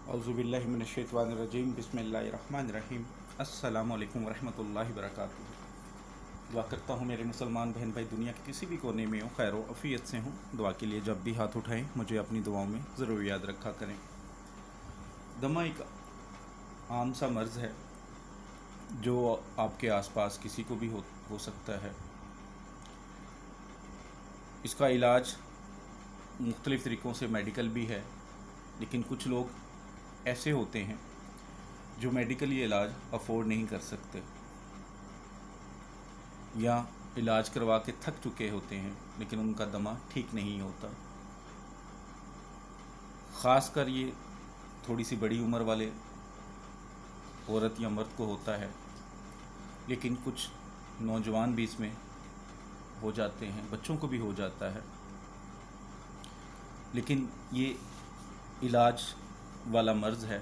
औज़ुबिल्लाहि मिनश्शैतानिर्रजीम बिस्मिल्लाहिर्रहमानिर्रहीम। अस्सलामु अलैकुम वरहमतुल्लाहि वबरकातुहू। दुआ करता हूँ मेरे मुसलमान बहन भाई दुनिया के किसी भी कोने में हो, खैर अफ़ियत से हों। दुआ के लिए जब भी हाथ उठाएं मुझे अपनी दुआओं में ज़रूर याद रखा करें। दमा एक आम सा मर्ज़ है जो आपके आसपास किसी को भी हो सकता है। इसका इलाज मुख्तलिफ़ तरीक़ों से मेडिकल भी है, लेकिन कुछ लोग ऐसे होते हैं जो मेडिकली इलाज अफोर्ड नहीं कर सकते या इलाज करवा के थक चुके होते हैं, लेकिन उनका दमा ठीक नहीं होता। ख़ास कर ये थोड़ी सी बड़ी उम्र वाले औरत या मर्द को होता है, लेकिन कुछ नौजवान भी इसमें हो जाते हैं, बच्चों को भी हो जाता है। लेकिन ये इलाज वाला मर्ज़ है,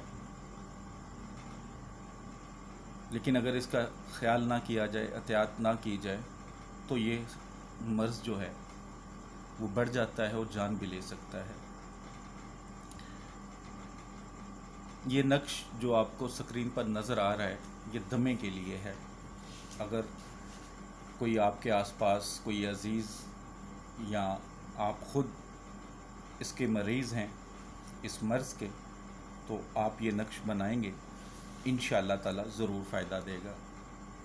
लेकिन अगर इसका ख्याल ना किया जाए, एहतियात ना की जाए, तो ये मर्ज़ जो है वो बढ़ जाता है और जान भी ले सकता है। ये नक्श जो आपको स्क्रीन पर नज़र आ रहा है, ये दमे के लिए है। अगर कोई आपके आसपास कोई अज़ीज़ या आप ख़ुद इसके मरीज़ हैं, इस मर्ज़ के, तो आप ये नक्श बनाएंगे, इंशाअल्लाह ताला ज़रूर फ़ायदा देगा।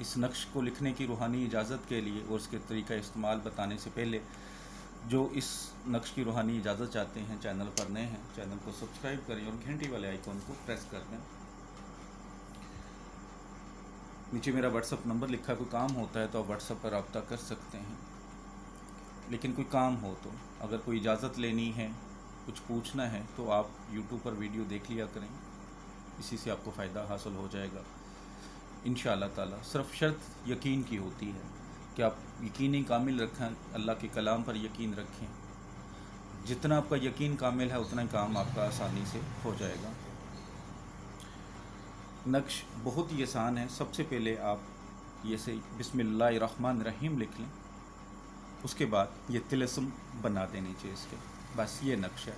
इस नक्श को लिखने की रूहानी इजाज़त के लिए और उसके तरीक़ा इस्तेमाल बताने से पहले, जो इस नक्श की रूहानी इजाज़त चाहते हैं, चैनल पर नए हैं, चैनल को सब्सक्राइब करें और घंटी वाले आइकॉन को प्रेस कर दें। नीचे मेरा व्हाट्सअप नंबर लिखा, कोई काम होता है तो आप व्हाट्सअप पर रब्ता कर सकते हैं। लेकिन कोई काम हो तो, अगर कोई इजाज़त लेनी है, कुछ पूछना है, तो आप यूट्यूब पर वीडियो देख लिया करें, इसी से आपको फ़ायदा हासिल हो जाएगा इंशाअल्लाह ताला। सिर्फ शर्त यकीन की होती है कि आप यकीन कामिल रखें, अल्लाह के कलाम पर यकीन रखें। जितना आपका यकीन कामिल है उतना ही काम आपका आसानी से हो जाएगा। नक्श बहुत ही आसान है। सबसे पहले आप ये से बिस्मिल्लाहिर्रहमानिर्रहीम लिख लें, उसके बाद ये तिलस्म बना दें नीचे इसके, बस ये नक्श है।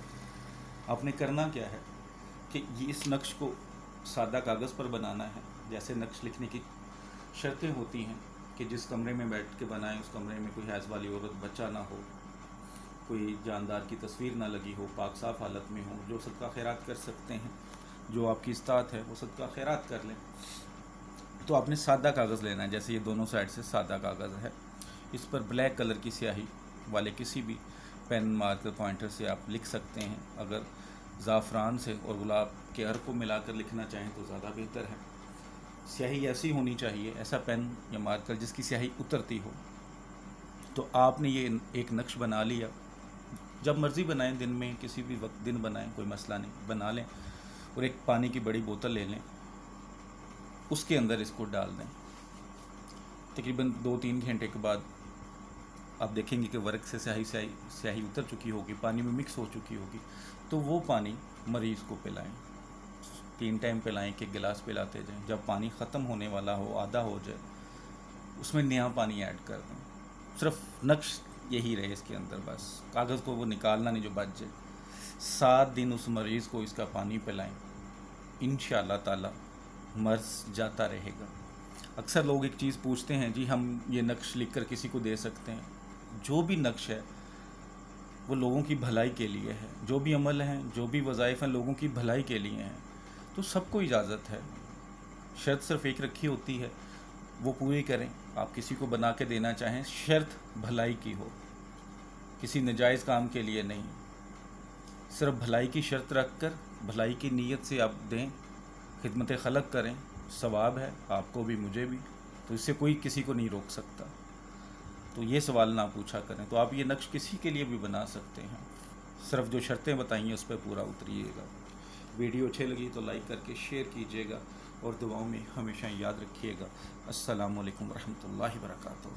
आपने करना क्या है कि ये इस नक्श को सादा कागज़ पर बनाना है। जैसे नक्श लिखने की शर्तें होती हैं कि जिस कमरे में बैठ के बनाएं, उस कमरे में कोई हैज़ वाली औरत बच्चा ना हो, कोई जानदार की तस्वीर ना लगी हो, पाक साफ़ हालत में हो, जो सदका खैरात कर सकते हैं, जो आपकी इस्तात है वो सदका खैरात कर लें। तो आपने सादा कागज़ लेना है, जैसे ये दोनों साइड से सादा कागज़ है। इस पर ब्लैक कलर की स्याही वाले किसी भी पेन, मार्कर, पॉइंटर से आप लिख सकते हैं। अगर ज़ाफ़रान से और गुलाब के हर को मिलाकर लिखना चाहें तो ज़्यादा बेहतर है। स्याही ऐसी होनी चाहिए, ऐसा पेन या मार्कर जिसकी स्याही उतरती हो। तो आपने ये एक नक्श बना लिया। जब मर्ज़ी बनाएं, दिन में किसी भी वक्त दिन बनाएं, कोई मसला नहीं, बना लें। और एक पानी की बड़ी बोतल ले लें, उसके अंदर इसको डाल दें। तकरीबन 2-3 घंटे के बाद आप देखेंगे कि वर्क से स्याही उतर चुकी होगी, पानी में मिक्स हो चुकी होगी। तो वो पानी मरीज़ को पिलाएं। 3 टाइम पिलाएं, एक गिलास पिलाते जाएं। जब पानी ख़त्म होने वाला हो, आधा हो जाए, उसमें नया पानी ऐड कर दें। सिर्फ नक्श यही रहे इसके अंदर, बस कागज़ को वो निकालना नहीं जो बच जाए। 7 दिन उस मरीज़ को इसका पानी पिलाएं, इंशाअल्लाह ताला मर्ज़ जाता रहेगा। अक्सर लोग एक चीज़ पूछते हैं, जी हम ये नक्श लिख कर किसी को दे सकते हैं? जो भी नक्श है वो लोगों की भलाई के लिए है। जो भी अमल हैं, जो भी वज़ाइफ़ हैं, लोगों की भलाई के लिए हैं। तो सबको इजाज़त है। शर्त सिर्फ़ एक रखी होती है, वो पूरी करें। आप किसी को बना के देना चाहें, शर्त भलाई की हो, किसी नाजायज़ काम के लिए नहीं। सिर्फ भलाई की शर्त रख कर, भलाई की नीयत से आप दें, खिदमत खलक करें, सवाब है आपको भी मुझे भी। तो इससे कोई किसी को नहीं रोक सकता। तो ये सवाल ना पूछा करें। तो आप ये नक्श किसी के लिए भी बना सकते हैं, सिर्फ जो शर्तें बताई हैं उस पर पूरा उतरिएगा। वीडियो अच्छी लगी तो लाइक करके शेयर कीजिएगा और दुआओं में हमेशा याद रखिएगा। अस्सलामु अलैकुम रहमतुल्लाहि व बरकातुहू।